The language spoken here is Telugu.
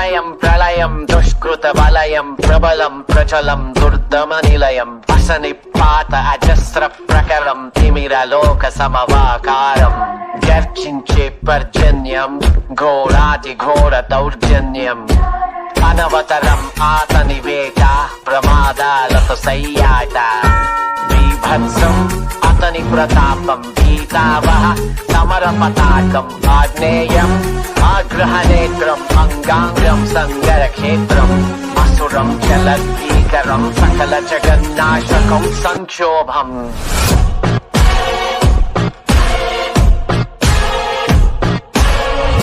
ప్రళయం ప్రళయం దుష్కృత వలయం ప్రబలం ప్రచలం దుర్దమ నిలయం అసని పాత అజస్ర ప్రకరం తిమిరలోక సమవాకారం గర్జించే పర్జన్యం ఘోరాతి ఘోర దౌర్జన్యం అనవతరం ఆతని వేట ప్రమాదాలతో సయ్యాట బీభత్సం అతని ప్రతాపం భీతావహ సమర పతాకం ఆగ్నేయం ఆగ్రహనేత్రం అంగాంగం సంగర క్షేత్రం అసురం చలద్భీకరం సకల జగన్నాశకం సంక్షోభం